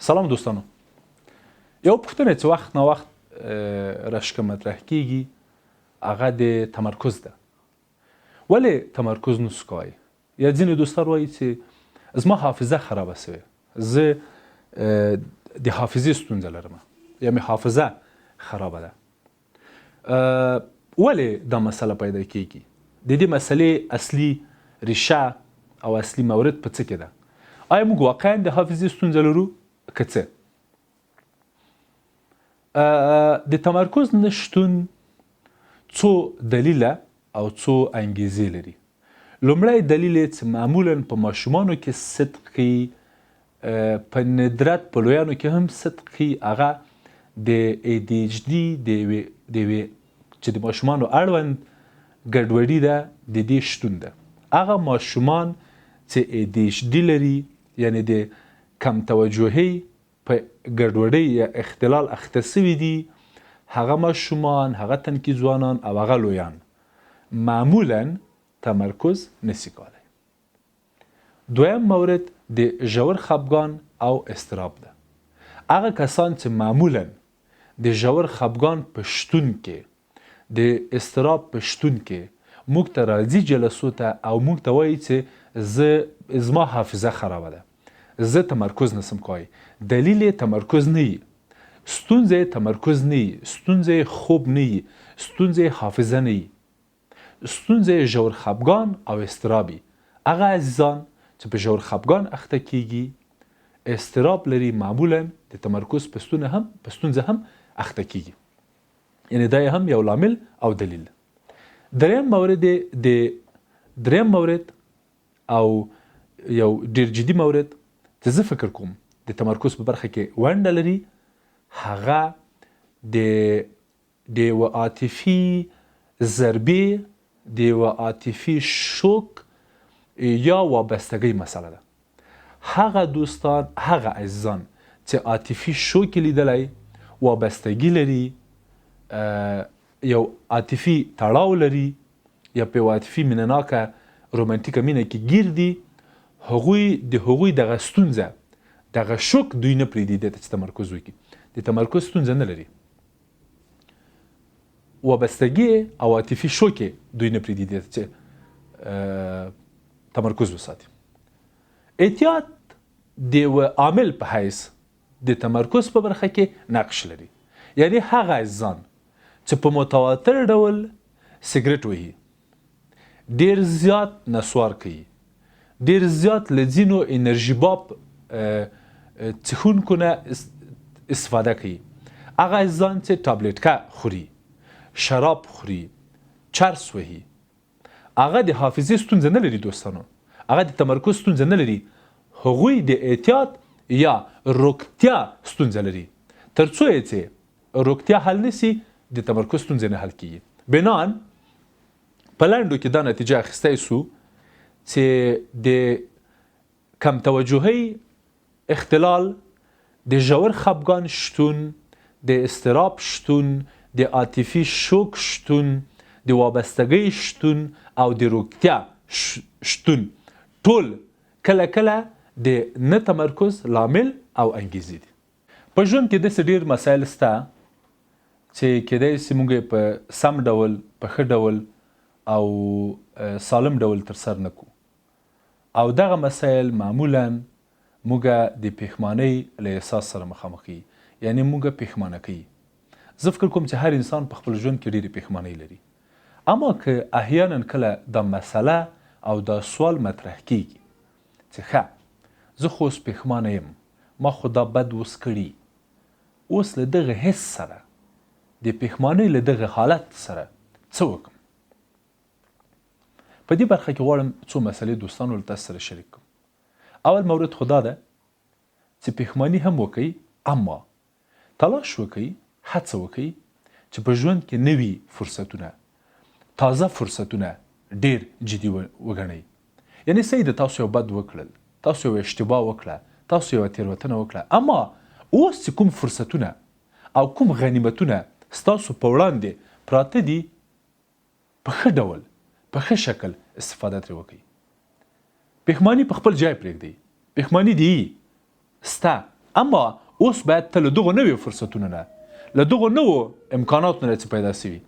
سلام دوستانو. یو پوښتنه چې وخت نه وخت راشکه مطرح کیږي هغه د تمرکز ده. ولې تمرکز نسو کوی؟ یا ځینې دوستان وایي چې زما حافظه خرابه سوې، زه د حافظې ستونزه لرم یا مې حافظه خرابه ده. ولې دا مسله پیدا کیږي؟ د دې مسلې اصلي ریشه او اصلي مورد په څه کې ده؟ آیا موږ واقعا د حافظې ستونزه لرو که څه؟ د تمرکز نشتون څو دلیله او څو انګیزې لري. لومړی دلیل یې چې معمولا په ماشومانو کې صدق کوي، په ندرت په لویانو کې هم صدق کوي، هغه د ADHD د یوې چې د ماشومانو اړوند ګډوډي ده د دې شتون ده. هغه ماشومان چې ADHD لري یعنی د کم توجهي په ګډوډۍ یا اختلال اخته سوي دي، هغه ماشومان، هغه تنکي ځوانان او هغه لویان معمولا تمرکز نسی کولی. دویم مورد د ژور خفګان او اضطراب ده. هغه کسان چې معمولا د ژور خفګان په شتون کې، د اضطراب په شتون کې موږ ته راځي جلسو ته او موږ ته وایي چې زما حافظه خرابه ده، زه تمرکز نسم کوی. دلیل تمرکز نه وي، ستونزه تمرکز نه وي، ستونزه خوب نه وي، ستونزه حافظه نه وي، ستونزه ژور خفګان او اضطرابي. هغه عزیزان چې په ژور خفګان اخته کیږي، اضطراب لري، معمولا د تمرکز په ستونزه هم اخته کیږي. یعنی دا هم یو لامل او دلیل. دریم مورد او یو ډیر جدي مورد چې زه فکر کوم د تمرکز په برخه کې ونډه لري، هغه د یوه عاطفي ضربې، د یوه عاطفي شوک یا وابستګۍ مسله ده. هغه دوستان، هغه عزیزان چې عاطفي شوک لیدلی، وابستګي لري، یو عاطفي تړاو لري یا په یوه عاطفي مینهناکه رومانتیکه مینه کې ګیر دي، هغوی دغه ستونزه، دغه شوک دوی نه پرېږدي دې ته چې تمرکز وکړي. د تمرکز ستونزه نه لري، وابستګي او عاطفي شوک دوی نه پرېږدي دې ته چې تمرکز وساتي. احتیاط د یوه عامل په حیث د تمرکز په برخه کې نقش لري. یعنی هغه عزیزان چې په متواتر ډول سګرټ وهي، ډیر زیات نسوار کوي، ډیر زیات له ځینو انرژي باب څښونکو نه استفاده کوي، هغه عزیزان چې ټابلیټکه خوري، شراب خوري، چرس وهي، هغه د حافظې ستونزه نه لري دوستانو، هغه د تمرکز ستونزه نه لري، هغوی د احتیاط یا روغتیا ستونزه لري. تر څو یې چې روغتیا حل نسی، د تمرکز ستونزه نه حل کیږي. بنان په لنډو کې دا نتیجه اخیستی سو چې د کم توجهۍ اختلال، د ژور خفګان شتون، د اضطراب شتون، د عاطفي شوک شتون، د وابستګۍ شتون او د روغتیا شتون ټول کله کله د نه تمرکز لامل او انګیزې دي. په ژوند کې داسې ډېر مسایل شته چې کیدای شي موږ په سم ډول، په ښه ډول او سالم ډول ترسره نه کړو، او دغه مسایل معمولا موږ د پښیمانۍ له احساس سره مخامخ یي، یعنی موږ پښیمانه کوي. زه فکر کوم چې هر انسان په خپل ژوند کې ډېرې پښیمانۍ لري، اما که احیانا کله دا مسله او دا سوال مطرح کیږي چې ښه زه خو اوس پښیمانه یم، ما خو دا بد اوس کړي، اوس له دغه حس سره، د پښیمانۍ له دغه حالت سره څه وکړم؟ په دې برخه کې غواړم څو مسلې دوستانو له تاسو سره شریک کړم. اول مورد خو دا ده چې پښیماني هم وکړئ، اما تلاش وکړئ، هڅه وکړئ چې په ژوند کې نوي فرصتونه، تازه فرصتونه ډیر جدي وګڼئ. یعنی صحیح ده تاسو یو بد وکړل، تاسو یو اشتباه وکړه، تاسو یو تېروتنه وکړه، اما اوس چې کوم فرصتونه او کوم غنیمتونه ستاسو په وړاندې پراته دي، په ښه ډول، په ښه شکل استفاده ترې وکړئ. پښیماني په خپل ځای پرېږدئ. پښیماني دې ستا اما اوس باید ته له دغو نویو فرصتونو نه له دغو نوو امکاناتو نه چې پیدا سوي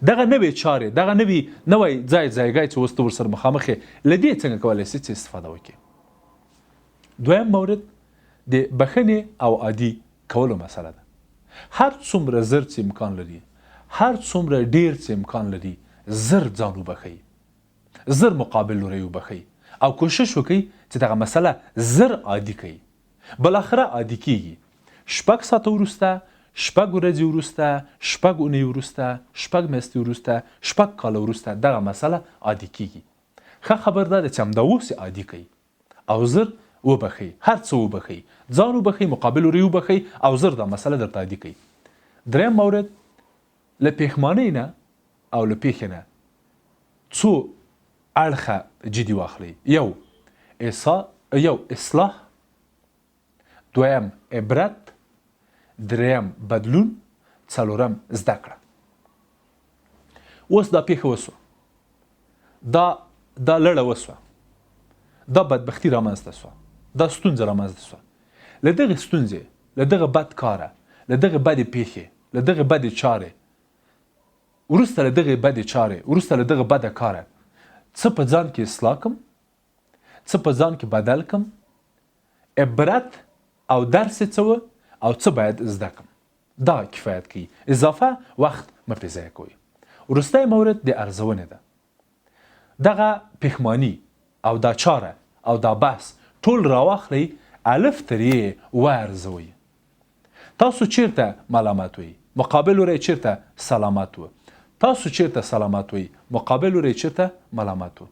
دغه نوې چارې دغه نوی ځایګی چې اوس ته ورسره مخامخ یې له دې څنګه کولی سي چې استفاده وکړي. دویم مورد د بخښنې او عادي کولو مسله ده. هر څومره زر چې امکان لري هر څومره ډیر چې امکان لري زر ځان وبخئ زر مقابل لوري وبخئ او کوشش وکړئ چې دغه مسله زر عادي کړئ. بالاخره عادي کیږي. 6 ساعته وروسته 6 ورځې وروسته 6 اونۍ وروسته 6 میاشتې وروسته 6 کاله وروسته دغه مسله عادي کیږي. ښه خبر ده چې همدا اوس عادي کړئ او زر وبخئ هر څه وبخئ ځان وبخئ مقابل لوري وبخئ او زر دا مسله درته عادي کړئ. دریم مورد له پښیمانۍ نه او له پیښې نه څو اړخه جدي واخلئ. یو اصلاح، دویم عبرت، دریم بدلون، څلورم زده کړه. اوس دا پیښه وسوه دا لړه وسوه دا بدبختي رامنځته سوه دا ستونزه رامنځته سوه. له دغې ستونزې له دغه بد کاره له دغې بدې پیښې له دغې بدې چارې وروسته له دغې بدې چارې وروسته له دغه بده کاره څه په ځان کې اصلاح کړم څه په ځان کې بدل کړم عبرت او درس څه و او څه باید زده کړم دا کفایت کوي. اضافه وخت مه پرې ضایع کوئ. وروستی مورد د ارزونې ده. دغه پښیماني او دا چاره او دا بحث ټول راواخلئ الف تر یې وارزوئ. تاسو چیرته ملامت وئ مقابل لوری چیرته سلامت و تاسو چیرته سلامت وئ مقابل لوری چیرته ملامت و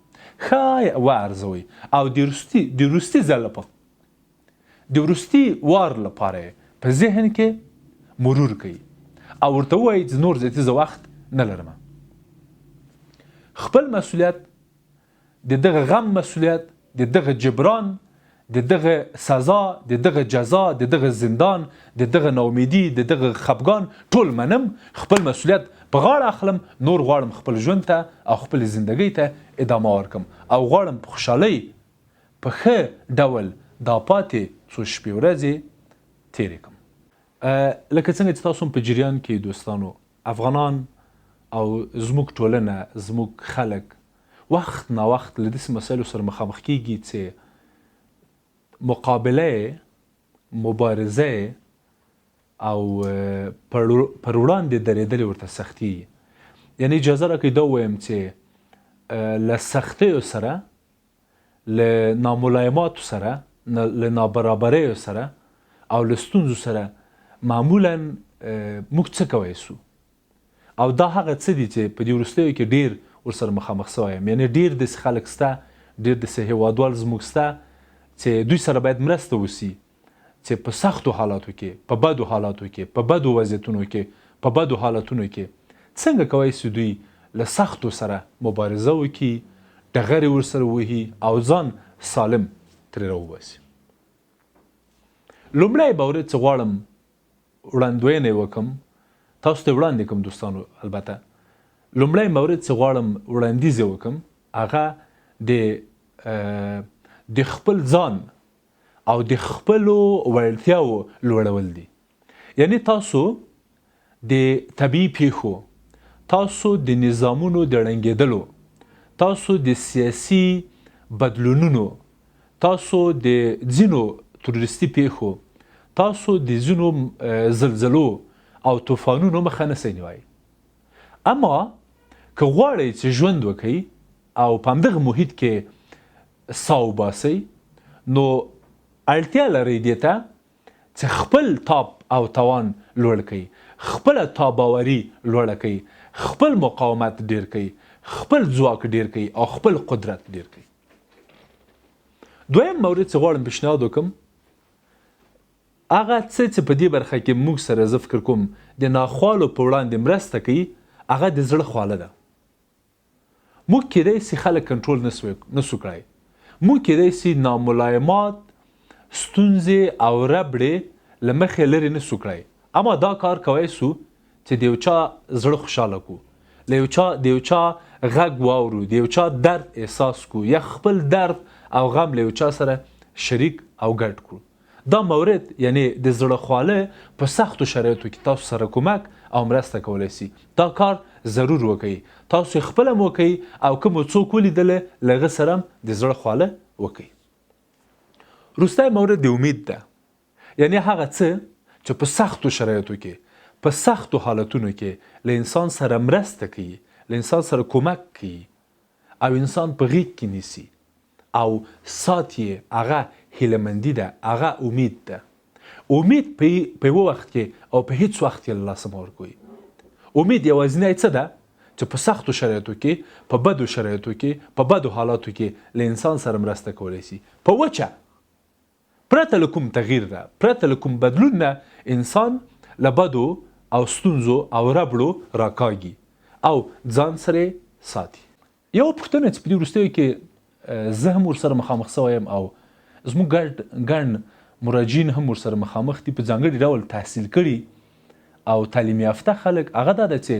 ښه وارزوئ او د وروستي ځل لپاره د وروستي وار لپاره په ذهن کې مرور کوي او ورته ووایي چې نور زیاتیزه وخت نه لرم. خپل مسؤلیت د دغه غم مسؤلیت د دغه جبران د دغه سزا د دغه جزا د دغه زندان د دغه ناامیدي د دغه خفګان ټول منم خپل مسؤلیت په غاړه اخلم نور غواړم خپل ژوند ته او خپل زندګۍ ته ادامه ورکم او غواړم په خوشحالۍ په ښه ډول دا پاتې څو شپې ورځې تېرې کړم. لکه څنګه چې تاسو په جریان کې دوستانو افغانان او زموږ ټولنه زموږ خلک وخت نا وخت له داسې مسایلو سره مخامخ کیږي چې مقابله مبارزه او پر وړاندې درېدل ورته سختي. یعنی اجازه راکړئ دا ووایم چې له سختیو سره له ناملایماتو سره له نابرابریو سره او له ستونزو سره معمولا موږ څه کوی سو او دا هغه څه دي چې په دې وروستیو کې ډېر ورسره مخامخ سوی یم. یعنې ډېر داسې خلک شته ډېر داسې هېوادوال زموږ شته چې دوی سره باید مرسته وسي چې په سختو حالاتو کې په بدو حالاتو کې په بدو وضعیتونو کې په بدو حالتونو کې څنګه کوی سي دوی له سختو سره مبارزه وکړي ډغرې ورسره وهي او ځان سالم ترې راوباسي. لومړی باورې چې غواړم وړاندوینه وکم تاسو ته وړاندې کوم دوستانو. البته لومړی مورد چې غواړم وړاندیز وکم هغه د خپل ځان او د خپلو وړتیاو لوړول دي. یعنی تاسو د طبیعي پیښو تاسو د نظامونو د ړنګېدلو تاسو د سیاسي بدلونونو تاسو د ځینو تروریستي پیښو تاسو د ځینو زلزلو او طوفانونو مخه نسئ نیوی. اما که غواړئ چې ژوند وکئ او په همدغه محیط کې ساه وباسئ نو اړتیا لرئ دې ته چې خپل تاب او توان لوړ کړئ خپله تاباوري لوړه کړئ خپل مقاومت ډیر کړئ خپل ځواک ډیر کړئ او خپل قدرت ډیر کړئ. دویم مورد چې غواړم پیشنهاد وکړم هغه څه چې په دې برخه کې موږ سره زه فکر کوم د ناخوالو په وړاندې مرسته کوي هغه د زړه خواله ده. موږ کیدای سي خلک کنټرول نسو کړی موږ کیدای سي ناملایمات ستونزې او ربړې له مخې لرې نسو کړی اما دا کار کوی سو چې د یو چا زړه خوشحاله کو د یو چا غږ واورو د یو چا درد احساس کو یا خپل درد او غم له یو چا سره شریک او ګډ کړو. دا مورد یعنی د زړه خواله په سختو شرایطو کې تاسو سره کومک او مرسته کولی شي. دا کار ضرور وکړئ. تاسو خپل هم وکړئ او کوم څوک ولیدل لغه سره د زړه خواله وکړئ. وروستی مورد د امید ده. یعنی هغه څه چې په سختو شرایطو کې په سختو حالتونو کې له انسان سره مرسته کوي، له انسان سره کومک کوي او انسان په غیږ کې نیسي او ساتي، هغه هیلهمندي ده، هغه امید ده. امید په یو وخت کې او په هیڅ وخت کې له لاسه مه ورکوئ. امید یوازینی څه ده چې په سختو شرایطو کې، په بدو شرایطو کې، په بدو حالاتو کې له انسان سره مرسته کولی شي. په وچه پرته له کوم تغییر نه، پرته له کوم بدلون نه انسان له بدو او ستونزو او ربړو راکاږي او ځان سره ساتي. یو پوښتنه چې په دې وروستیو کې زه هم ورسره مخامخ شوی یم او زموږ ګڼ مراجعین هم ورسره مخامخ دي، په ځانګړي ډول تحصیل کړي او تعلیم یافته خلک، هغه دا ده چې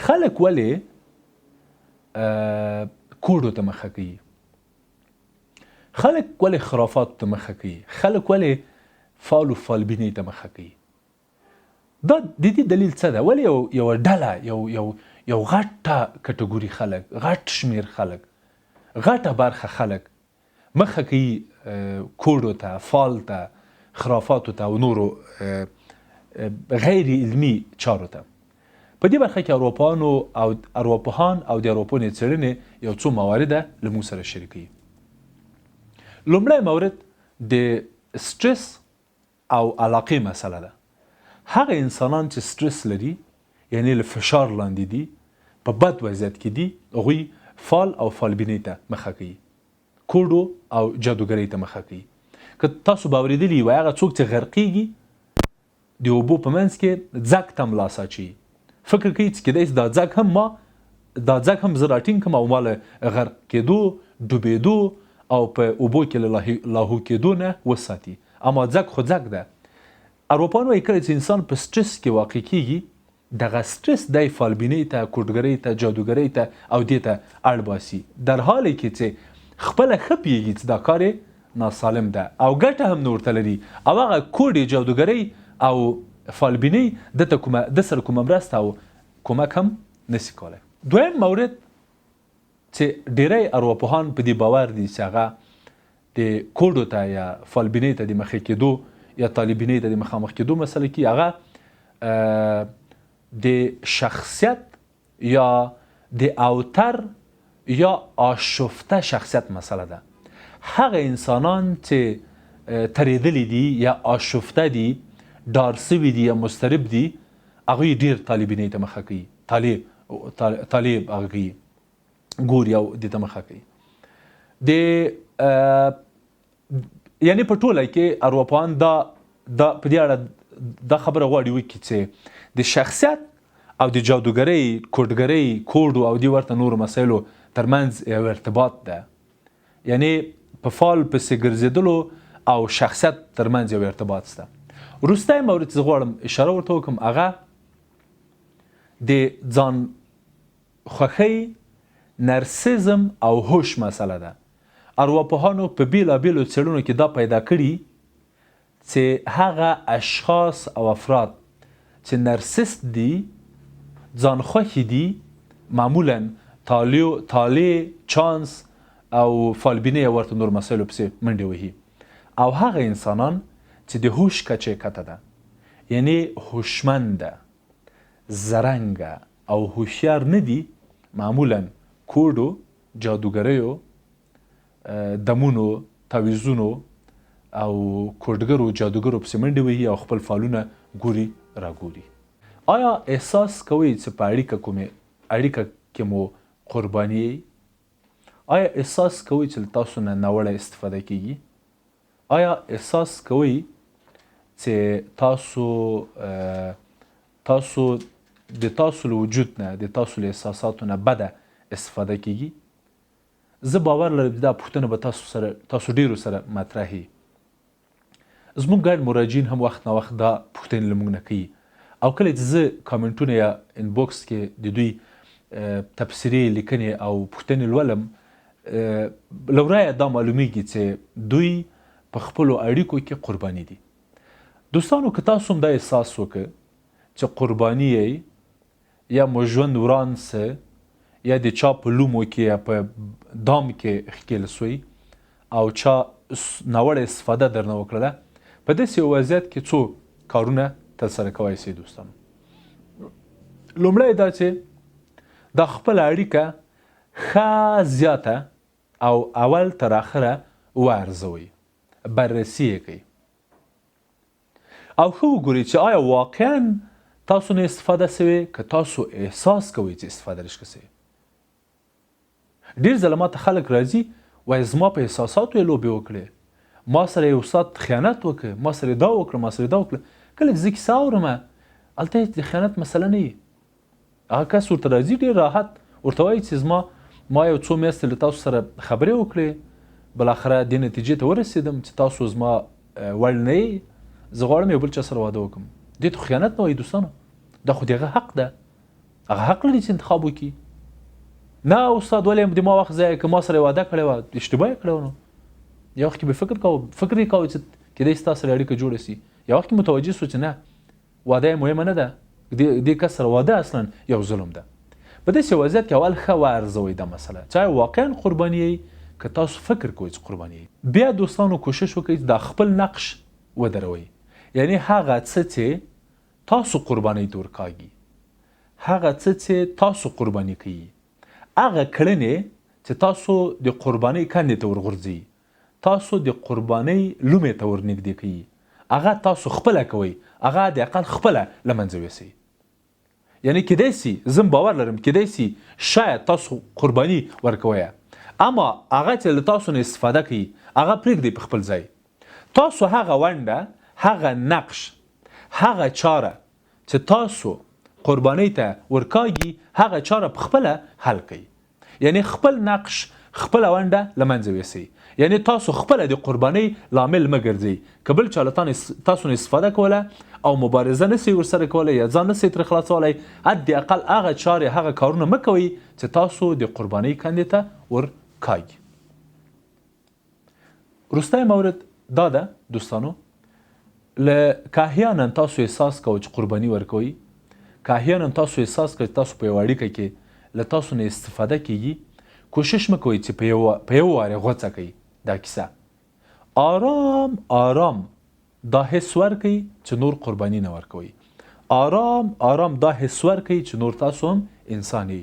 خلک ولې کوډو ته مخه کوي، خلک ولې خرافاتو ته مخه کوي، خلک ولې فال و فالبینۍ ته مخه کوي. دا د دې دلیل څه ده؟ ولې یوه ډله یو غټه کټګوري خلک، غټ شمیر خلک، غټه برخه خلک مخه کوي کوډو ته، فال ته، خرافاتو ته او نورو غیر علمي چارو ته. په دې برخه کې ارواپوهان او د ارواپوهنې څېړنې یو څو موارد له موږ سره شریکوي. لومړی مورد د سټرس او علاقې مسله ده. هغه انسانان چې سټرس لري، یعنی له فشار لاندې دي، په بد وضعیت کې دي، هغوی فال او فالبینۍ ته مخه کوي، کوډو او جادوګرۍ ته مخه کوي. که تاسو به اورېدلي وای هغه څوک چې غرقېږي د اوبو په منځ کې ځګ ته ملا اچوي، فکر کوي چې کیدای شي دا ځګ هم زه راټینګ کړم او ما له غرق کېدو، ډوبېدو او په اوبو کې له لاهو کېدو نه وساتي. اما ځګ خو ځګ ده. ارواپوهانو وایي کله چې انسان په سټرس کې واقع کېږي، دغه سټرس دی فالبینۍ ته، کوډګرۍ ته، جادوګرۍ ته او دې ته اړ باسي، در حالی کې چې خپله ښه پوهېږي چې دا کار یې ناسالم ده او ګټه هم نه ورته لري او هغه کوډې، جادوګرۍ او فالبینۍ د سره کومه مرسته او کومک هم نسي کولی. دویم مورد چې ډیری ارواپوهان په دې باور دي چې هغه د کوډو ته یا فالبینۍ ته د مخې کېدو یا طالبینۍ ته د مخامخ کېدو مسله کې، هغه د شخصیت یا د اوتر یا آشفته شخصیت مسله ده. هغه انسانان چې تریدلی دي یا آشفته دي، ډار سوي دي یا مضطرب دي، هغوی ډېر طالبینۍ ته مخه کوي، طالب هغه کوي، ګوري او دې ته مخه کوي. یعنی په ټوله کې ارواپوهان دا په دې اړه دا خبره غواړي وکړي چې د شخصیت او د جادوګرۍ، کوډګرۍ، کوډو او دې ورته نورو مسایلو ترمنځ یو ارتباط ده. یعنی په فال پسې ګرځېدلو او شخصیت ترمنځ یو ارتباط شته. وروستی مورد چې زه غواړم اشاره ورته وکړم، هغه د ځان خوښۍ، نرسیزم او هوش مسله ده. ارواپوهانو په بیلابیلو څېړنو کې دا پیدا کړي چې هغه اشخاص او افراد چې نرسست دي، ځان خوښي دي، معمولا طالع، چانس او فالبینۍ او ورته نور مسایلو پسې منډې وهي، او هغه انسانان چې د هوش کچه یې کته ده، یعنی هوشمنده، زرنګه او هوښیار نه دي، معمولا کوډو، جادوګریو، دمونو، تعویضونو او کوډګرو، جادوګرو پسې منډې وهي او خپل فالونه ګوري راګوري. آیا احساس کوئ چې په اړیکه کې مو قرباني یئ؟ آیا احساس کوئ چې تاسو نه ناوړه استفاده کیږي؟ آیا احساس کوئ چې تاسو د تاسو له وجود نه، د تاسو له احساساتو نه بده استفاده کیږي؟ زه باور لرم دا پوښتنه به تاسو ډیرو سره مطرحي. زموږ ګڼ مراجعین هم وخت نه وخت دا پوښتنې له موږ نه کوي او کله چې زه کامنټونه یا انبوکس کې د دوی تبصرې، لیکنې او پوښتنې لولم، له ورایه دا معلومیږي چې دوی په خپلو اړیکو کې قرباني دي. دوستانو که تاسو هم دا احساس وکړه چې قرباني یې یا مو ژوند وران څه یا د چا په لومو کې یا په دام کې ښکېل سوی او چا ناوړه استفاده درنه وکړله، په داسې یو وضعیت کې څو کارونه ترسره کولی شئ دوستانو. لومړی دا چې دا خپله اړیکه ښه زیاته او اول تر آخره وارزوئ، بررسي یې کوئ او ښه وګورئ چې آیا واقعا تاسو نه استفاده سوې که تاسو احساس کوئ چې استفاده رشکه سوې. ډېر ځله ماته خلک راځي وایي زما په احساساتو یې لوبې وکړې، ما سره یو استاد خیانت وکړ، ما سره دا وکړه، ما سره دا وکړه. کله چې زه کیسه اورم هلته د خیانت مسله نه وي. هغه کس ورته راځي ډېر راحت ورته وایي چې ما یو څو میاشتې له تاسو سره خبرې وکړې، بالاخره دې نتیجې ته ورسېدم چې تاسو زما وړ نه یې، زه غواړم یو بل چا سره واده وکړم. دې ته خیانت نه وایي دوستانو، دا خو د هغه حق ده، هغه حق لري چې انتخاب وکړي. نه استاد ولې د ما وخت ضایع که ما سره واده کړې وه اشتباه یې کړی و. نو یو وخت کې به فکر یې کوو چې کیدای شي ستا سره اړیکه جوړه سي. یو وخت کې متوجه سو چې نه واده یې مهمه نه ده، دې کس سره واده اصلا یو ظلم ده. په داسې وضعیت کې اول ښه وارزوئ دا مسله چې آیا واقعا قرباني یئ که تاسو فکر کوئ چې قرباني یئ. بیا دوستانو کوشش وکړئ چې دا خپل نقش ودروئ، یعنی هغه څه چې تاسو قربانۍ ته ورکاږي، هغه څه چې تاسو قرباني کوي، هغه کړنې چې تاسو د قربانۍ کندې ته ورغورځوي، تاسو د قربانۍ لومې ته ورنږدې کوي، هغه تاسو خپله کوئ، هغه د اقل خپله له منځه یوسئ. یعنی کیدای شي زه باور لرم کیدای شي شاید تاسو قرباني ورکوئ، اما هغه چې له تاسو نه استفاده کوي هغه پرېږدئ په خپل ځای. تاسو هغه ونډه، هغه نقش، هغه چاره چې تاسو قربانۍ ته ورکاږي هغه چاره په خپله حل کوئ. یعنی خپل نقش، خپله ونډه له منځه یوسئ. یعنی تاسو خپله د قربانۍ لامل مه ګرځئ. که بل چا له تاسو نه استفاده کوله او مبارزه نسئ ورسره کولی یا ځان نسئ ترې خلاصولی، حداقل هغه چارې، هغه کارونه مه کوئ چې تاسو د قربانۍ کندې ته ورکاږي. وروستی مورد دا ده دوستانو، که احیانا تاسو احساس کوئ چې قرباني ورکوئ، که احیانا تاسو احساس کوئ چې تاسو په یوه اړیکه کې له تاسو نه استفاده کیږي، کوشش مه کوئ چې په یو وارې غوڅه کوئ دا کیسه. آرام آرام دا حس ورکئ چې نور قرباني نه ورکوئ. آرام آرام دا حس ورکئ چې نور تاسو هم انسان یئ.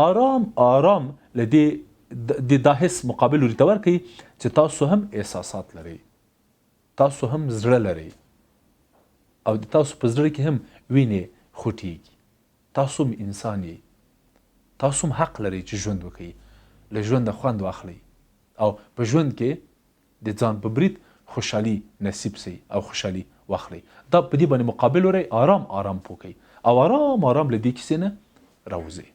آرام آرام له دې دا حس مقابل ورته ورکئ چې تاسو هم احساسات لرئ، تاسو هم زړه لرئ او د تاسو په زړه کې هم وینې خوټیږي، تاسو هم انسان یئ، تاسو هم حق لرئ چې ژوند وکئ، له ژونده خوند واخلئ او په ژوند کې د ځان په برید خوشحالي نصیب سي او خوشحالي واخلئ. دا په دې باندې مقابل ورئ، آرام آرام پوکئ او آرام آرام له دې کیسې نه راوځئ،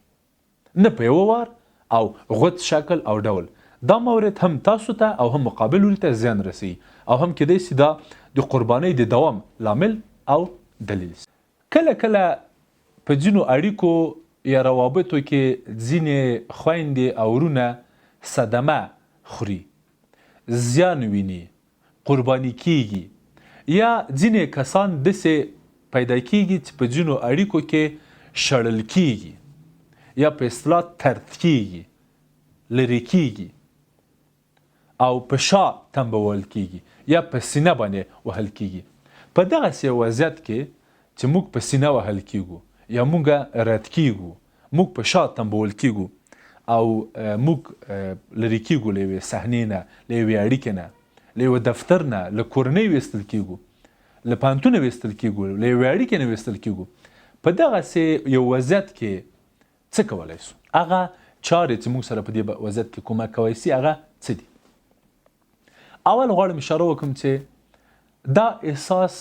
نه په یوه وار او غوڅ شکل او ډول. دا مورد هم تاسو ته او هم مقابل وري ته زیان رسوي او هم کیدای شي دا د قربانۍ د دوام لامل او دلیل سي. کله کله په ځینو اړیکو یا روابطو کې ځینې خویندې او ورونه صدمه خوري، زیان ویني، قرباني کیږي، یا ځینې کسان داسې پیدا کیږي چې په ځینو اړیکو کې شړل کیږي یا په اصطلاح طرد کیږي، لرې کیږي او په شا تنبول کیږي یا په سینه باندې وهل کیږي. په دغسې وضعیت کې چې موږ په سینه وهل کیږو یا موږ رد کیږو، موږ په شا تنبول کیږو او موږ لرې کیږو له یوې صحنې نه، له یوې اړیکې نه، له یوه دفتر نه، له کورنۍ ویستل کیږو، له پوهنتونه ویستل کیږو، له یوې اړیکې نه ویستل کیږو. په دغسې یو وضعیت کې څه کولی شو؟ هغه چارې چې موږ سره په دې وضعیت کې کومک کولی شي هغه څه دي؟ اول غواړم اشاره وکړم چې دا احساس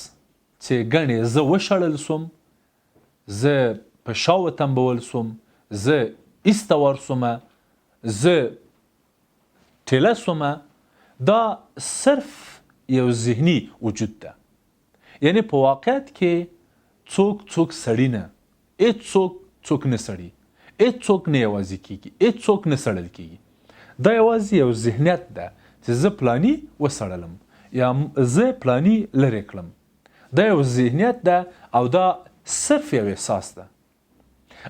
چې ګڼې زه وشړل سوم، زه په شا وتنبول سوم، زه ایسته ورسومه، زه ټیله سومه، دا صرف یو ذهني وجود ده. یعنی په واقعیت کې څوک سړی نه، هېڅ څوک نه سړي، هېڅ نه یوازې کیږي، هېڅ نه سړل کیږي. دا یوازې یو ذهنیت ده چې زه پلاني وسړلم یا زه پلانی لرې کړم. دا یو ذهنیت ده او دا صرف یو احساس ده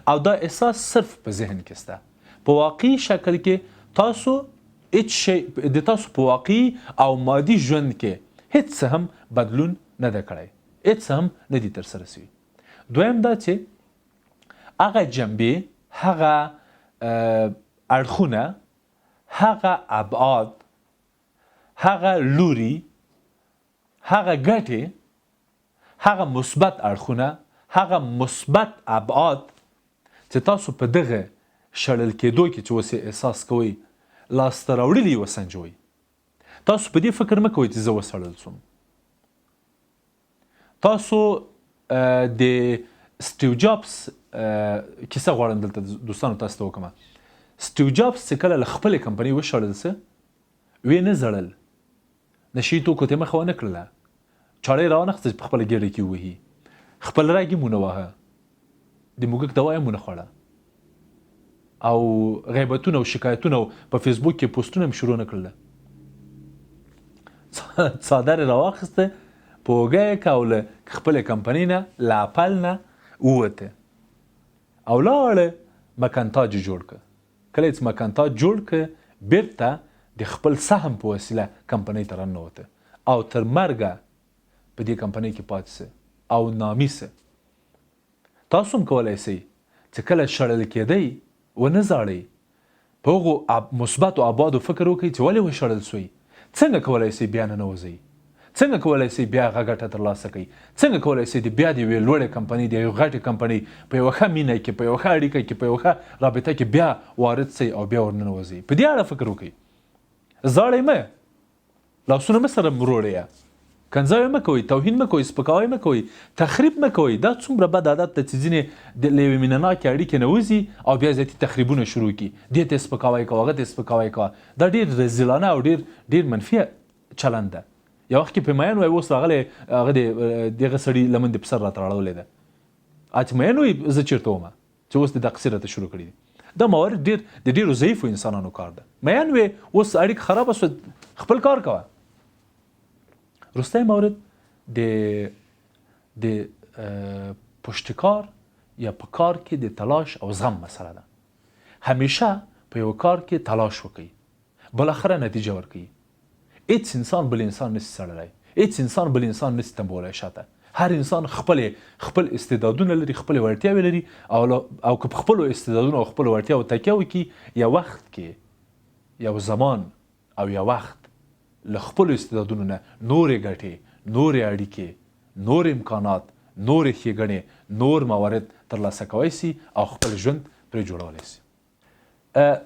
او دا احساس صرف په ذهن کې سته. په واقعي شکل کې تاسو هیڅ شی د تاسو په واقعي او مادي ژوند کې هیڅ څه هم بدلون نه ده کړی، هیڅ څه هم نه دي ترسره شوي. دویم دا چې هغه جنبې، هغه اړخونه، هغه ابعاد، هغه لوري، هغه ګټې، هغه مثبت اړخونه، هغه مثبت ابعاد چې تاسو په دغه شړل کېدو کې چې اوس احساس کوئ لاسته راوړلي وسنجوئ. تاسو په دې فکر مه کوئ چې زه وسړل سوم. تاسو د سټیو جابس کیسه غواړم دلته دوستانو تاسو ته وکړم. سټیو جابس چې کله له خپلې کمپنۍ وشړل څه ویې نه زړل، نشي توکو ته مخه ونه کړله، چاړه یې راوانخته چې په خپله ګېډه کې ووهي، خپل رګ یې مونه واهه، د موږک دوا یې مونه خوړه او غیبتونه او شکایتونه په فیسبوک کې پوسټونه هم شروع نه کړله. څادر یې راواخیسته، په اوږه یې که او له خپلې کمپنۍ نه له اپل نه ووته او لاړه مکنتاج یې جوړ کړه. کله چې مکنتاج جوړ کړه بیرته د خپل سهم په وسیله کمپنۍ ته راننوته او تر مرګه په دې کمپنۍ کې پاتې سه او نامي سه. تاسو هم کولی سئ چې کله شړل کېدئ ونه زاړئ، په هغو مثبتو ابعادو فکر وکړئ چې ولې وشړل سوئ، څنګه کولی سئ بیا ننوځئ، څنګه کولی سئ بیا هغه ګټه ترلاسه کړئ، څنګه کولی سئ بیا د یوې لوړې کمپنۍ، د یوې غټې کمپنۍ په یوه ښه مینه کې، په یوه ښه اړیکه کې، په یوه ښه رابطه کې بیا وارد سئ او بیا ورننوځئ. په دې اړه فکر وکړئ. زاړئ مه، لاسونه مه سره مروړئ، کنځاوی مه کوئ، توهین مه کوئ، سپکاوی مه کوئ، تخریب مه کوئ. دا څومره بد عادت ده چې ځینې له یوې مینهناکې اړیکې نه وځي او بیا زیاتي تخریبونه شروع کړي. دې ته یې سپکاوی کوه، هغه ته یې سپکاوی کوه. دا ډېر رذیلانه او ډېر منفي چلند ده. یو وخت کې په مین وایي اوس راغلی هغه د دغه سړي لمن د په سر راته راړولی ده. چې مین وایي زه چېرته ومه چې اوس د دا قصې راته شروع کړي دي. دا موارد ډېر د ډېرو ضعیفو انسانانو کار ده. مین وایي اوس اړیکه خرابه شوه، خپل کار کوه. وروستی مورد د پشتکار یا په کار کې د تلاش او زغم مسله ده. همیشه په یو کار کې تلاش وکړئ، بالاخره نتیجه ورکوي. هیڅ انسان بل انسان نشي سړلی، هیڅ انسان بل انسان نشي تمبولی شاته. هر انسان خپل استعدادونه لري، خپل وړتیاوې لري او که په خپلو استعدادونو او خپلو وړتیاو تکیه وکړي، یو وخت کې یو زمان او یو وخت له خپلو استعدادونو نه نورې ګټې، نورې اړیکې، نور امکانات، نورې ښېګڼې، نور موارد ترلاسه کولی سي او خپل ژوند پرې جوړولی سي.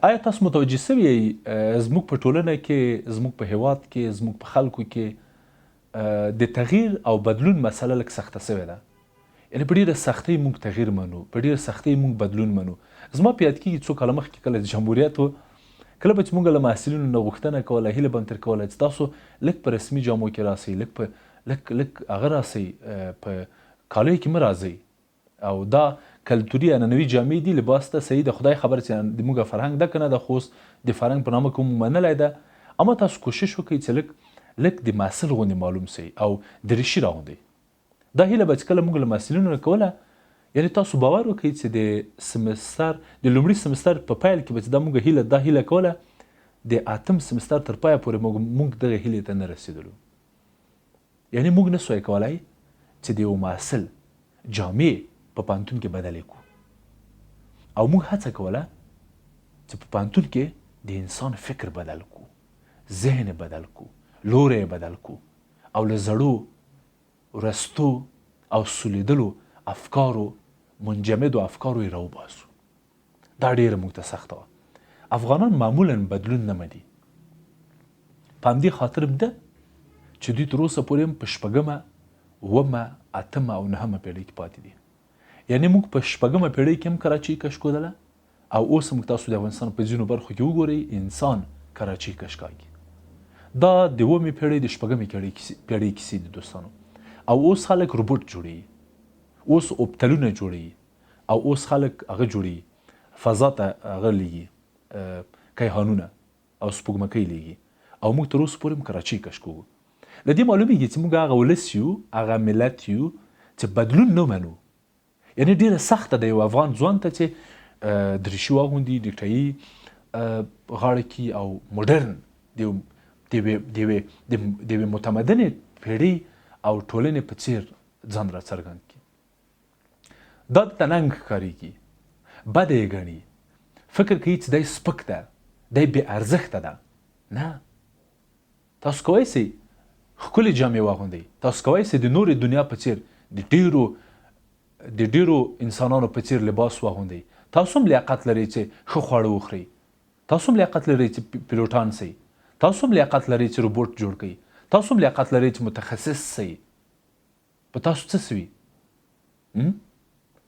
آیا تاسو متوجه سوي یئ زموږ په ټولنه کې، زموږ په هیواد کې، زموږ په خلکو کې د تغییر او بدلون مسله لږ سخته سوې ده؟ یعنې په ډېره سختۍ موږ تغییر منو، په ډېره سختۍ موږ بدلون منو. زما په یاد کېږي څو کاله مخکې کله د جمهوریت و، کله به چې موږ له محصلینو نه غوښتنه کوله، هیله به هم ترې کوله چې تاسو لږ په رسمي جامو کې راسئ، لږ هغه راسئ، په کالیو کې مه راځئ او دا کلتوري عنعنوي جامې دي، لباس ته صحیح د خدای خبر چې د موږ فرهنګ ده که نه ده، خو اوس د فرهنګ په نامه کې مو منلی ده. اما تاسو کوشش وکړئ چې لږ د محصل غوندې معلوم سئ او دریشي راغوندئ. دا هیله به چې کله موږ له محصلینو نه کوله، یعنې تاسو باور وکړئ چې د سمستر د لومړي سمستر په پیل کې به چې دا هیله کوله، د 8م سمستر تر پایه پورې موږ دغه هیلې ته نه رسېدلو. یعنې موږ نه سوی کولی چې د یو محصل جامې په پوهنتون کې بدلې کړو او موږ هڅه کوله چې په پوهنتون کې د انسان فکر بدل کړو، ذهن بدل کړو، لوری بدل کړو او له زړو رستو او سولیدلو افکارو، منجمدو افکارو یې راوباسو. دا ډېره موږ ته سخته وه. افغانان معمولا بدلون نه مني. په همدې خاطر هم ده چې دوی تر اوسه پورې هم په 6مه، 7مه، 8مه او 9مه پیړۍ کې پاتې دي. یعنې موږ په 6مه پیړۍ کې هم کراچۍ کش کودله او اوس هم تاسو د افغانستان په ځینو برخو کې وګورئ انسان کراچۍ کش کاږي. دا د 8مې پیړۍ د 6مې پیړۍ کیسې دي دوستانو. او اوس خلک روبوټ جوړوي، اوس اوبتلونه جوړوي او اوس خلک هغه جوړوي، فضا ته هغه لیږي، کیهانونه او سپوږمکۍ لیږي او موږ تر اوسه پورې هم کراچۍ کش کوو. له دې معلومیږي چې موږ هغه ولس یو، هغه ملت یو چې بدلون نه منو. یعنې ډېره سخته ده یو افغان ځوان ته چې دریشي واغوندي، نیکټایي غاړه کړي او موډرن د یوې متمدنې پیړۍ او ټولنې په څېر ځان راڅرګند کړي. دا درته ننګ ښکارېږي، بده یې ګڼي، فکر کوي چې دی سپک ده، دی بې ارزښته ده. نه، تاسو کولی سئ ښکلې جامې واغوندئ، تاسو کولی سئ د نورې دنیا په څېر د ډېرو انسانانو په څېر لباس واغوندئ. تاسو هم لیاقت لرئ چې ښه خواړه وخورئ، تاسو هم لیاقت لرئ چې پیلوټان سئ، تاسو هم لیاقت لرئ چې روبوټ جوړ کړئ، تاسو هم لیاقت لرئ چې متخصص سئ. په تاسو څه سوي؟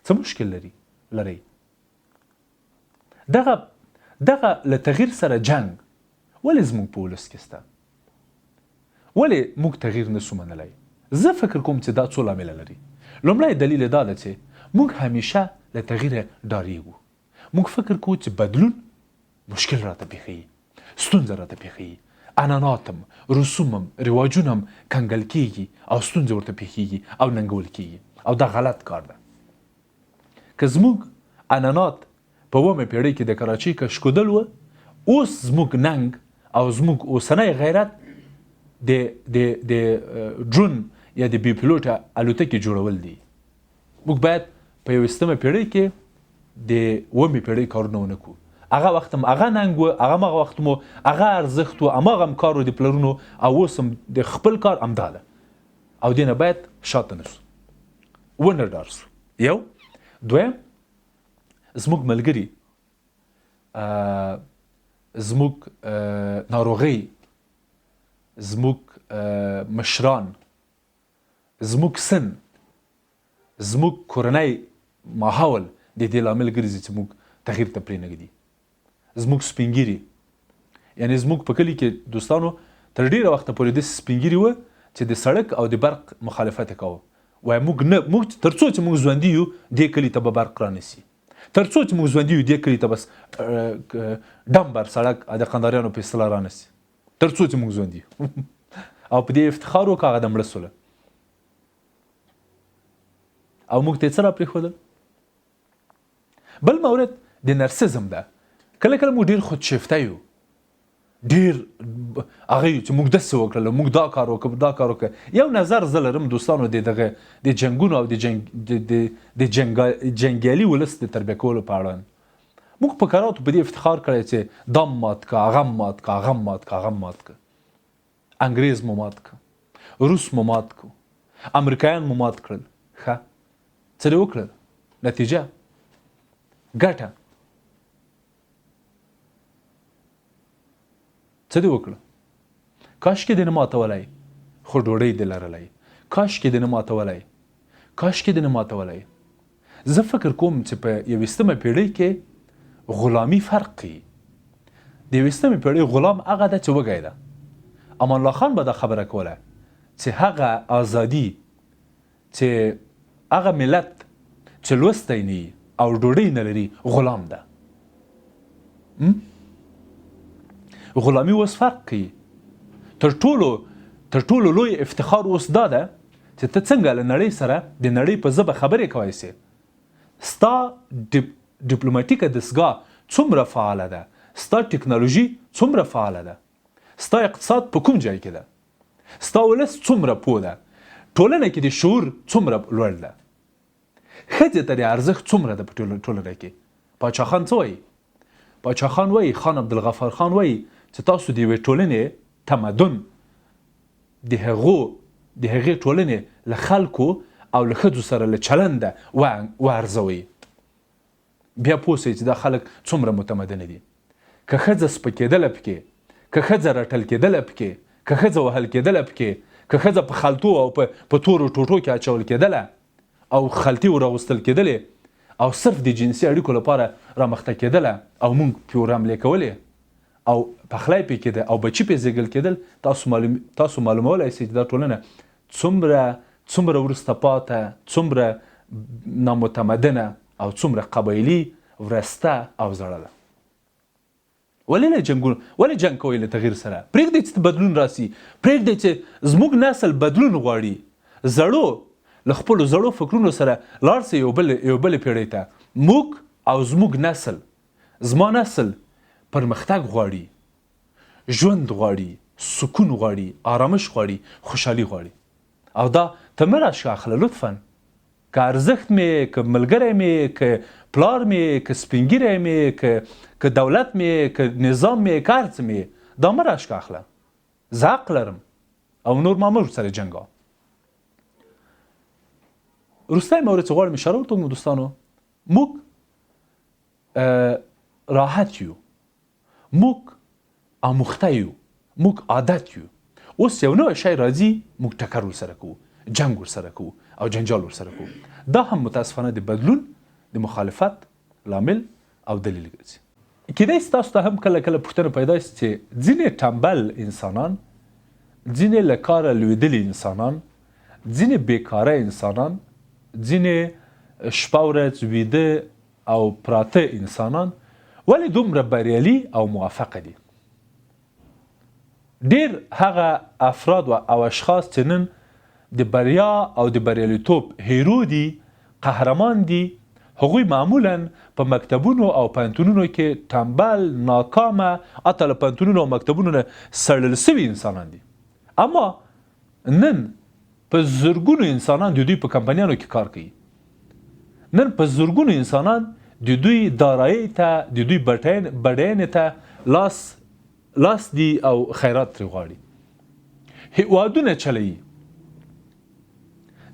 څه مشکل لرئ؟ دغه له تغییر سره جنګ ولې زموږ په ولس کې شته؟ ولې موږ تغییر نسو منلی؟ زه فکر کوم چې دا څو لامله لري. لومړی دلیل دا ده چې موږ همیشه له تغییره ډارېږو. موږ فکر کوو چې بدلون مشکل راته پېښوي، ستونزه راته پېښوي، عنعنات هم، رسوم هم، رواجونه هم کنګل کېږي او ستونزې ورته پېښېږي او ننګول کېږي، او دا غلط کار ده. که زموږ عنعنات په 9مه پیړۍ کې د کراچۍ کشکودل وه، اوس زموږ ننګ او زموږ اوسنی غیرت د ډرون یا د بې پیلوټه الوتکې جوړول دي. موږ باید په 21مه پیړۍ کې د 9مې پیړۍ کارونه ونه کړو. هغه وخت هم هغه ننګ و، هغه وخت مو هغه ارزښت و، هماغه هم کار و د پلرونو، او اوس هم د خپل کار همدا ده، او دې نه باید شاته نسو، ونه ډار سو. یو. دویم، زموږ ملګري، زموږ ناروغۍ، زموږ مشران، زموږ سن، زموږ کورنی ماحول د دې لامل ګرځي چې موږ تغییر ته پرېنږدي. زموږ سپین ږیري، یعنې زموږ په کلي کې دوستانو تر ډېره وخته پورې داسې سپین ږیري وه چې د سړک او د برق مخالفت یې کوه. وایي موږ تر څو چې موږ ژوندي یو دې کلي ته به برق رانیسي، تر څو چې موږ ژوندي یو دې کلي ته بس ډمبر سړک د قنداریانو په اصطلاح رانیسي، تر څو چې موږ ژوندي یو. او په دې افتخار وکړه هغه د مړه سوله، او موږ ته یې څه راپرېښودل؟ بل مورد د نرسزم ده. کله کله موږ ډېر خودشیفته یو، ډېر هغه یو چې موږ داسې وکړل، موږ دا کار وکړو، دا کار وکړو. یو نظر زه لرم دوستانو د جنګونو او د جنګیالي ولس د تربیه کولو په اړه. موږ په کراتو په دې افتخار کړی چې دا مات که، هغه مات که، هغه مات که، هغه مات که. انګریز مو مات که، روس مو مات که، امریکایان مو مات کړل. ښه، څه دې وکړل؟ نتیجه، ګټه، څه دې وکړه؟ کاشکې دې نه ماتولی، خو ډوډۍ دې لرلی. کاشکې دې نه ماتولی، کاشکې دې نه ماتولی. زه فکر کوم چې په 21مه پیړۍ کې غلامي فرق کوي. د 21مه پیړۍ غلام هغه ده چې وږی ده. امان الله خان به دا خبره کوله چې هغه ازادي، چې هغه ملت چې لوستی نه او ډوډۍ نه لري غلام ده. غلامي اوس فرق کوي. تر ټولو لوی افتخار اوس دا ده چې ته څنګه له نړۍ سره د نړۍ په ژبه خبرې کولی سې. ستا ډیپلوماتیکه دستګاه څومره فعاله ده، ستا ټکنالوژي څومره فعاله ده، ستا اقتصاد په کوم ځای کې ده، ستا ولس څومره پوه ده، ټولنه کې د شعور څومره لوړ ده، ښځې ته د ارزښت څومره ده په ټولنه کې. پاچا خان څه وایي؟ پاچا خان وایي، خان عبدالغفار خان وایي چې تاسو د یوې ټولنې تمدن د هغې ټولنې له خلکو او له ښځو سره له چلنده وارزوئ. بیا پوه سئ چې دا خلک څومره متمدنه دي. که ښځه سپکېدله پکې، که ښځه رټل کېدله پکې، که ښځه وهل کېدله پکې، که ښځه په خلطو او په تورو ټوټو کې اچول کېدله او خلطې ورغوستل کېدلې او صرف د جنسي اړیکو لپاره رامخته کېدله او موږ پرې حملې کولې او پخلی پې کېده او بچي پې زېږل کېدل، تاسو معلومولی سئ چې دا ټولنه څومره وروسته پاته، څومره نامتمدنه او څومره قبایلي ورسته او زړه ده. ولې جنګ کوئ له تغییر سره؟ پرېږدئ چې بدلون راسي، پرېږدئ چې زموږ نسل بدلون غواړي، له خپلو زړو فکرونو سره لاړ سي یو بلې پیړۍ ته. موږ او زموږ نسل، زما نسل پرمختګ غواړي، ژوند غواړي، سکون غواړي، آرامش غواړي، خوشحالي غواړي. او دا ته مه راشه لطفا، که ارزښت مې، که ملګری مې، که پلار مې، که سپین ږیری مې، که دولت مې، که نظام مې، که هر څه مې، دا مه راشه اخله. زه حق لرم او نور ما مه ورسره جنګه. وروستی مورد چې غواړم اشاره ورته وکړم دوستانو، موږ راحت یو، موږ آموخته یو، موږ عادت یو. اوس یو نوی شی راځي، موږ ټکر ورسره کوو، جنګ ورسره کوو او جنجال ورسره کوو. دا هم متاسفانه د بدلون، د مخالفت لامل او دلیل ګرځي. کیدای شي تاسو ته هم کله کله پوښتنه پیدا شي چې ځینې ټمبل انسانان، ځینې له کاره لوېدلي انسانان، ځینې بیکاره انسانان، ځینې شپه ورځ ویده او پراته انسانان ولې دومره بریالي او موفقه دي؟ ډېر هغه افراد او اشخاص چې نن د بریا او د بریالیتوب هیرو دي، قهرمان دي، هغوی معمولا په مکتبونو او پوهنتونونو کې ټمبل، ناکامه، حتی له پوهنتونونو او مکتبونو نه سړل سوي انسانان دي. اما نن په زرګونو انسانان د دوی په کمپنیانو کې کار کوي. نن په زرګونو انسانان د دوی دارایی ته، د دوی بډاینې ته لاس دی او خیرات ترې غواړي. هیوادونه چلوي،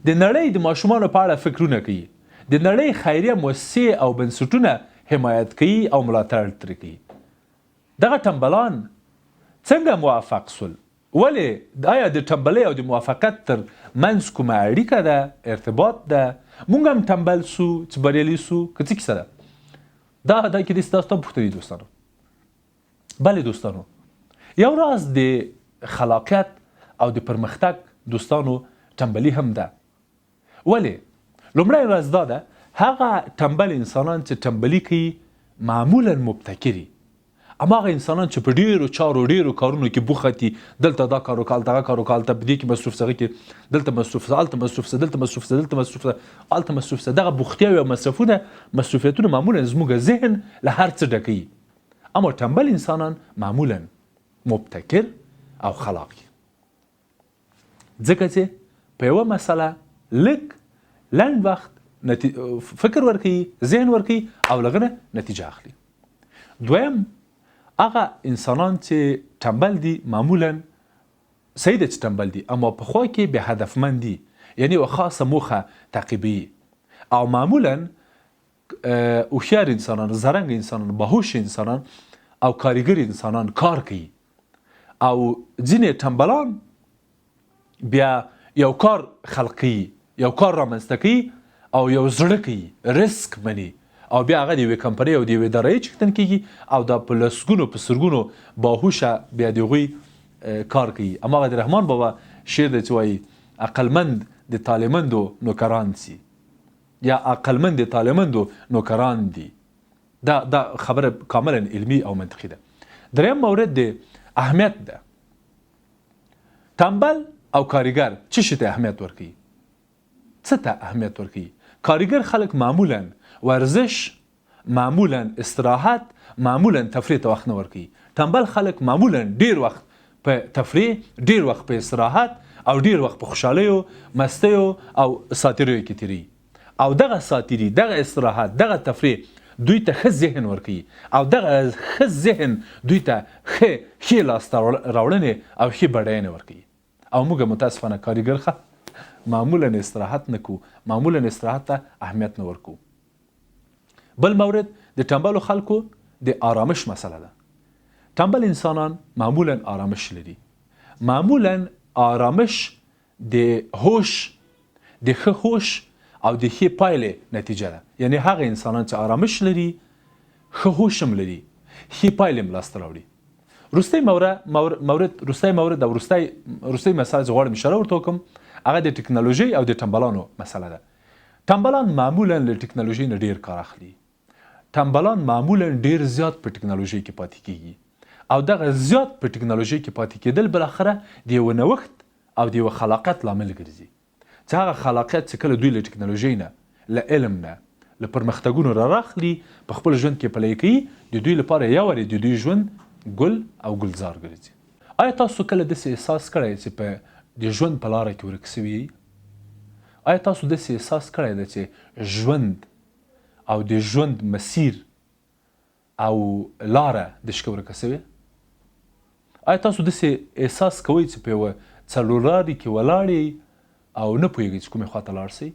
د نړۍ د ماشومانو په اړه فکرونه کوي، د نړۍ خیریه مؤسسې او بنسټونه حمایت کوي او ملاتړ ترې کوي. دغه ټمبلان څنګه موفق سول؟ ولې آیا د ټمبلۍ او د موفقیت تر منځ کومه اړیکه ده، ارتباط ده؟ موږ هم ټمبل سو چې بریالي سو که څه کیسه ده؟ دا کیدای شي تاسو ته پوښتنه دوستانو. بله دوستانو، یو راز د خلاقیت او د پرمختګ دوستانو ټمبلي هم ده. ولې؟ لومړی راز دا ده، هغه ټمبل انسانان چې ټمبلي کوي معمولا مبتکري. هماغه انسانان چې په ډیرو چارو، ډیرو کارونو کې بوخت دي، دلته دا کار وکړه، دغه کار وکړه، هلته په دې کې مصروف څه کې، دلته مصروف څه، هلته مصروف څه، دلته مصروف څه، دلته مصروف څه، هلته مصروف څه. دغه بوختیاوې او مصروفیتونه معمولا زموږ ذهن له هر څه ډکوي. اما ټمبل انسانان معمولا مبتکر او خلاق دي، ځکه چې په یوه مسله لنډ وخت فکر ورکوي، ذهن ورکوي او له هغه نه نتیجه اخلي. دویم، هغه انسانان چې ټمبل دي معمولا صحیح ده چې ټمبل دي، اما په خوا کې بې هدفمند دي، یعنی یوه خاصه موخه تعقیبوي. او معمولا هوښیار انسانان، زرنګ انسانان، باهوش انسانان او کارګر انسانان کار کوي. او ځینې ټمبلان بیا یو کار خلق کوي، یو کار رامنځته کوي او یو زړه کوي، رسک مني، او بیا هغه د یوې کمپنۍ او د یوې ادارې چښتن کېږي او دا په لسګونو په سرګونو باهوشه بیا د هغوی کار کوي. هماغه د رحمان بابا شعر دی چې وایي عقلمند د طالعمندو نوکران سي، یا عقلمند د طالعمندو نوکران دي. دا خبره کاملا علمي او منطقي ده. دریم مورد د اهمیت ده. ټمبل او کارګر څه شي ته اهمیت ورکوي؟ څه ته اهمیت ورکوي؟ کارګر خلک معمولا ورزش، معمولا استراحت، معمولا تفریح ته وخت نه ورکوي. ټمبل خلک معمولا ډیر وخت په تفریح، ډیر وخت په استراحت او ډیر وخت په خوشحالیو، مستیو او ساتیریو کې تیروي. او دغه ساتیري، دغه استراحت، دغه تفریح دوی ته ښه ذهن ورکوي او دغه ښه ذهن دوی ته ښې لاسته راوړنې او ښې بډاینې ورکوي. او موږ متاسفانه کارګر معمولا استراحت نه کوو، معمولا استراحت ته اهمیت نه ورکوو. بل مورد د ټمبلو خلکو د آرامش مسله ده. ټمبل انسانان معمولا آرامش لري، معمولا آرامش د هوش، د ښه هوش او د ښې پایلې نتیجه ده. یعنی هغه انسانان چې آرامش لري، ښه هوش هم لري، ښې پایلې هم لاسته راوړي. وروستی مورد او وروستی مسله چې غواړم اشاره ورته وکړم، هغه د ټکنالوژۍ او د ټمبلانو مسله ده. ټمبلان معمولا له ټکنالوژۍ نه ډیر کار اخلي. ټمبلان معمولا ډیر زیات په ټکنالوژۍ کې پاتې کیږي. او دغه زیات په ټکنالوژي کې پاتې کېدل بالاخره د یو نوښت او د یو خلاقیت لامل ګرځي چې هغه خلاقیت چې کله دوی له ټکنالوژۍ نه له علم نه له پرمختګونو راخلي په خپل ژوند کې پلی کوي د دوی لپاره یو وری د دوی ژوند ګل او ګلزار ګرځي. آیا تاسو کله داسې احساس کړی چې په د ژوند په لاره کې ورک سوي یئ؟ آیا تاسو داسې احساس کړی ده چې ژوند او د ژوند مسیر او لاره د شکه ورکه سوې؟ آیا تاسو داسې احساس کوئ چې په یوه څلورلارې کې ولاړ یئ او نه پوهېږئ چې کومې خواته لاړ شئ؟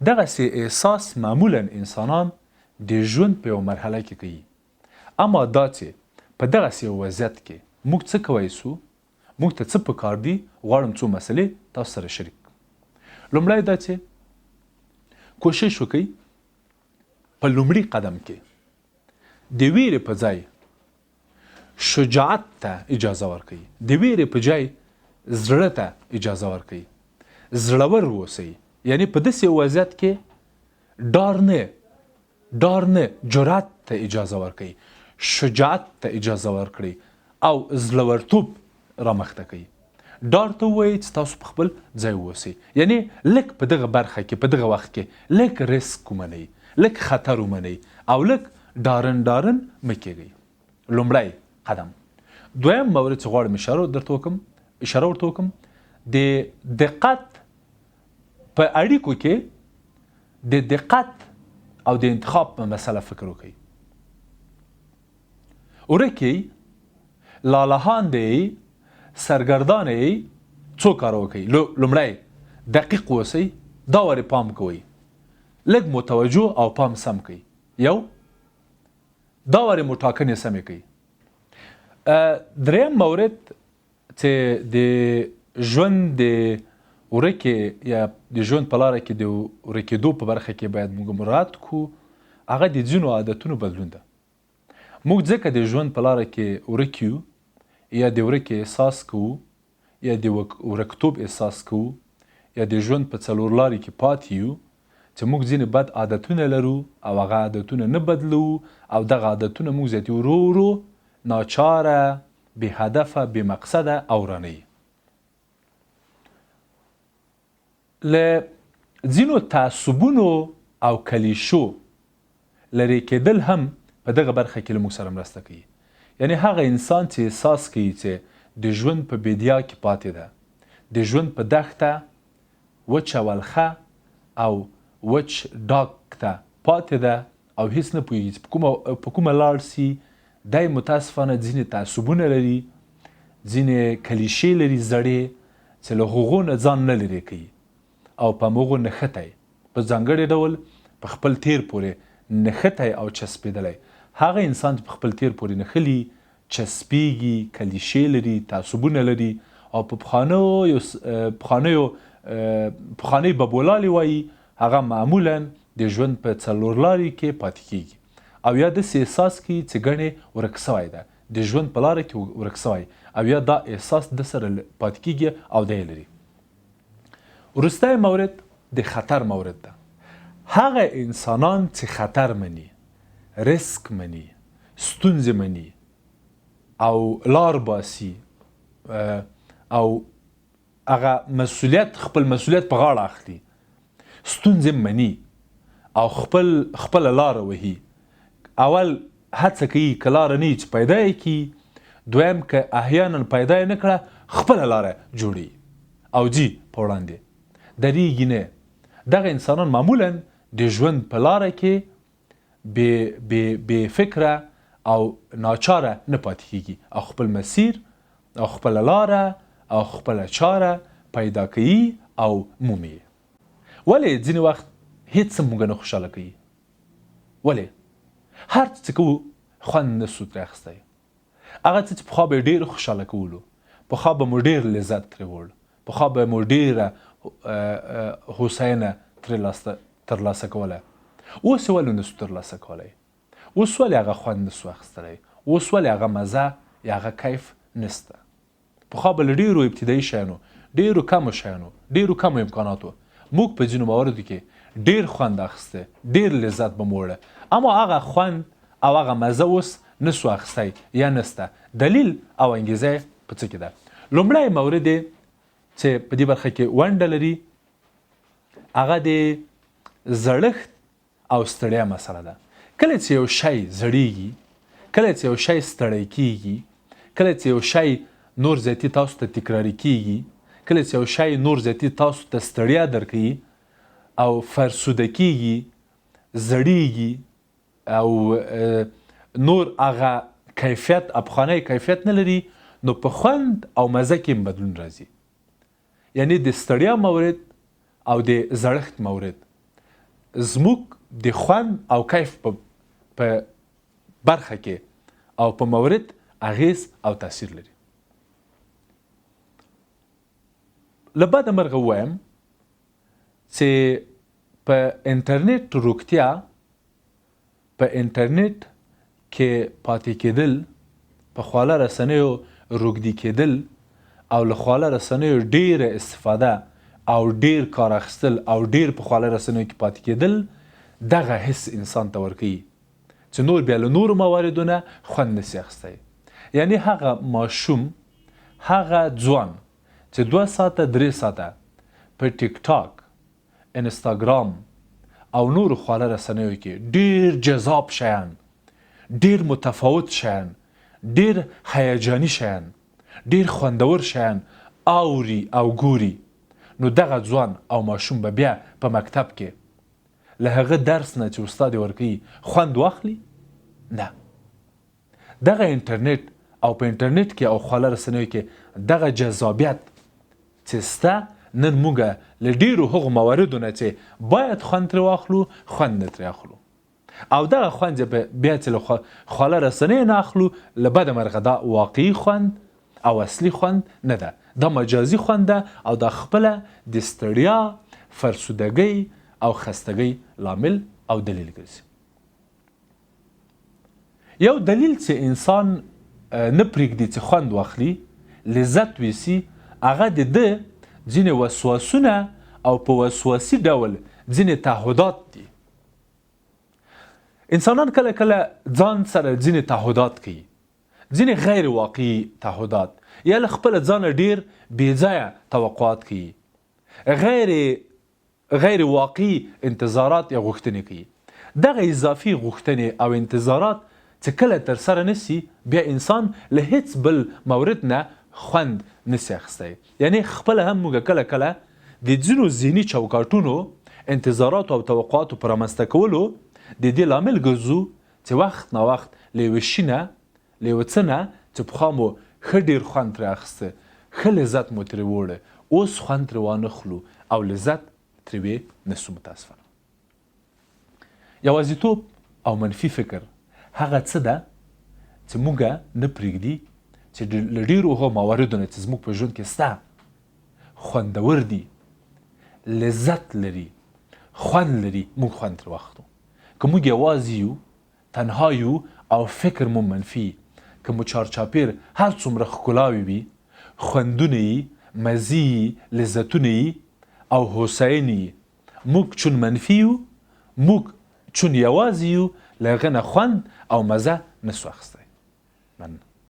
دغسې احساس معمولا انسانان د ژوند په یوه مرحله کې کوي. اما دا چې په دغسې یو وضعیت کې موږ څه کوی سو، موږ ته څه پکار دي، غواړم څو مسلې تاسو سره شریک. لومړی دا چې کوشش وکړئ په لومړي قدم کې د ویرې په ځای شجاعت ته اجازه ورکړئ، د ویرې په ځای زړه ته اجازه ورکړئ، زړور اوسئ. یعنی په داسې وضعیت کې ډار نه جرأت ته اجازه ورکړئ، شجاعت ته اجازه ورکړئ او زړورتوب رامخته کړئ. ډار ته ووایئ چې تاسو په خپل ځای واوسئ. یعنی لږ په دغه برخه کې په دغه وخت کې لږ ریسک ومنئ، لږ خطر ومنئ او لږ ډارن مه کېږئ. لومړی قدم. دویم مورد چې غواړم اشاره ورته وکړم د دقت په اړیکو کې د دقت او د انتخاب په مسله فکر وکړئ. ورک یئ، لالهاند یئ، سرګردانه یئ، څو کار وکړئ. لومړی دقیق اوسئ، دا ورې پام کوئ، لږ متوجه او پام سم کوئ. یو دا ورې مو ټاکنې سمې کوئ. دریم مورد چې د ژوند د ورکې یا د ژوند په لاره کې د ورکېدو په برخه کې باید موږ مراعات کړو، هغه د ځینو عادتونو بدلون ده. موږ ځکه د ژوند په لاره کې ورک یو یا د ورکې احساس کوو یا د ورکتوب احساس کوو یا د ژوند په څلورلارې کې پاتې یو چې موږ ځینې بد عادتونه لرو او هغه عادتونه نه بدلو او دغه عادتونه موږ زیاتې ورو ناچاره، بې هدفه، بې مقصده او ورانوي. له ځینو تعصبونو او کلیشو لرې کېدل هم په دغه برخه کې له موږ سره مرسته کوي. یعنی هغه انسان چې احساس کوي چې د ژوند په بیدیا کې پاتې ده، د ژوند په دښته وچه ولخه او وچ ډاک ته پاتې ده او هیڅ نه پوهېږي چې په کومه لاړ سي، دی متاسفانه ځینې تعصبونه لري، ځینې کلیشې لري زړې چې له هغو نه ځان نه لرې کوي او په همغو نښتی په ځانګړي ډول په خپل تیر پورې نښتی او چسپېدلی. هغه انسان چې په خپل تیر پورې نښلي، چسپېږي، کلیشې لري، تعصبونه لري او په پخوانۍ ببولالې وایي، هغه معمولا د ژوند په څلورلارې کې پاتې کېږي او یا داسې احساس کوي چې ګڼې ورک سوی ده، د ژوند په لاره کې ورک سوی او یا دا احساس د سره پاتې کېږي او دی لري. وروستی مورد د خطر مورد ده. هغه انسانان چې خطر مني، ریسک مني، ستونزې مني او لار باسي او هغه خپل مسؤلیت په غاړه اخلي، ستونزې مني او خپله لاره وهي. اول هڅه کوي که لاره نه وي چې پیدا یې کړي، دویم که احیانا پیدا یې نه کړه خپله لاره جوړوي او ځي په وړاندې، درېږي نه. دغه انسانان معمولا د ژوند په لاره کې بې فکره او ناچاره نه پاتې کېږي او خپل مسیر او خپله لاره او خپله چاره پیدا کوي او مومي. ولې ځینې وخت هیڅ څه موږ نه خوشحاله کوي؟ ولې؟ هر څه چې کوو خوند نه سو ترې اخیستی. هغه څه چې پخوا به یې ډېر خوشحاله کولو، پخوا به مو ډېر لذت ترې وړ، پخوا به مو ډېره هوساینه ترلاسه کوله، اوس یې ولې نه سو ترلاسه کولی؟ اوس ولې هغه خوند نه سو اخیستلی؟ اوس ولې هغه مزه یا هغه کیف نسته؟ پخوا به له ډېرو ابتدایي شیانو، ډېرو کمو شیانو، ډېرو کمو امکاناتو موږ په ځینو مواردو کې ډېر خوند اخیسته، ډېر لذت به مو وړه، اما هغه خوند او هغه مزه اوس نسو اخیستی یا نسته. دلیل او انګیزه په څه کې ده؟ لومړی مورد چې په دې برخه کې ونډه لري هغه د زړښت او ستړیا مسله ده. کله چې یو شی زړیږي، کله چې یو شی ستړی کیږي، کله چې یو شی نور زیاتی تاسو ته تکراری کیږي، کله چې یو شی نور زیاتی تاسو ته ستړیا درکوي او فرسوده کیږي، زړیږي او نور هغه کیفیت افغاني کیفیت نه لري، نو په خوند او مزه کې بدلون راځي. یعنی د ستړیا مورد او د زړښت مورد زموږ د خوند او کیف په برخه کې او په مورد اغیز او تاثیر لري. له بده مرغه ووایم چې په انټرنیټ روغتیا، په انټرنیټ کې پاتې کېدل، په خواله رسنیو روږدي کېدل او له خواله رسنیو ډیره استفاده او ډیر کار اخیستل او ډیر په خواله رسنیو کې پاتې کېدل دغه حس انسان ته ورکوي چې نور بیا له نورو مواردو نه خوند نسي اخیستی. یعنی هغه ماشوم، هغه ځوان چې 2 ساعته 3 ساعته په ټیک ټاک، انستاګرام او نورو خواله رسنیو کې ډیر جذاب شیان، ډیر متفاوت شیان، ډیر هیجاني شیان، ډیر خوندور شیان اوري او ګوري، نو دغه ځوان او ماشوم به بیا په مکتب کې له هغه درس نه چې استاد ورکوي خوند واخلي؟ نه. دغه انټرنیټ او په انټرنیټ کې او خواله رسنیو کې دغه جذابیت چې سته، نن موږ له ډیرو هغو مواردو نه چې باید خوند ترې واخلو خوند نه ترې اخلو، او دغه خوند بیا چې له خواله رسنیو نه اخلو، له بده مرغه دا واقعي خوند او اصلي خوند نه ده، دا مجازي خوند ده او دا خپله د ستړیا، فرسودګۍ او خستګۍ لامل او دلیل ګرځي. یو دلیل چې انسان نه پرېږدي چې خوند واخلي، لذت ویسي، هغه د ده ځینې وسواسونه او په وسواسي ډول ځینې تعهدات دي. انسانان کله کله ځان سره ځینې تعهدات کوي، ځینې غیر واقعي تعهدات، یا له خپله ځانه ډیر بېځایه توقعات کوي، غیر واقعي انتظارات یا غوښتنې کوي. دغه اضافي غوښتنې او انتظارات چې کله ترسره نسي، بیا انسان له هیڅ بل مورد نه خوند نسي اخیستی. یعنی خپله هم موږ کله کله د ځینو ذهني چوکاټونو، انتظاراتو او توقعاتو په رامنځته کولو د دې لامل ګرځو چې وخت نا وخت له یوه شي نه، له یوه څه نه چې پخوا مو ښه ډېر خوند ترې اخیسته، ښه لذت مو ترې وړه، اوس خوند ترې وانخلو او لذت ترې نسو. متاسفانه یوازیتوب او منفي فکر هغه څه ده چې موږ نه پرېږدي چې له ډېرو هغو مواردو نه چې زموږ په ژوند کې سته، خوندور دي، لذت لري، خوند لري، موږ خوند ترې واخلو. که موږ یوازې یو، تنها یو او فکر مو منفي، که مو چارچاپیر هر څومره ښکلاوې وي، خوندونه یي، مزې یي، لذتونه یي او هوساینې یي، موږ چون منفي یو، موږ چون یوازې یو، له هغه نه خوند او مزه نسو اخیستی. مننه.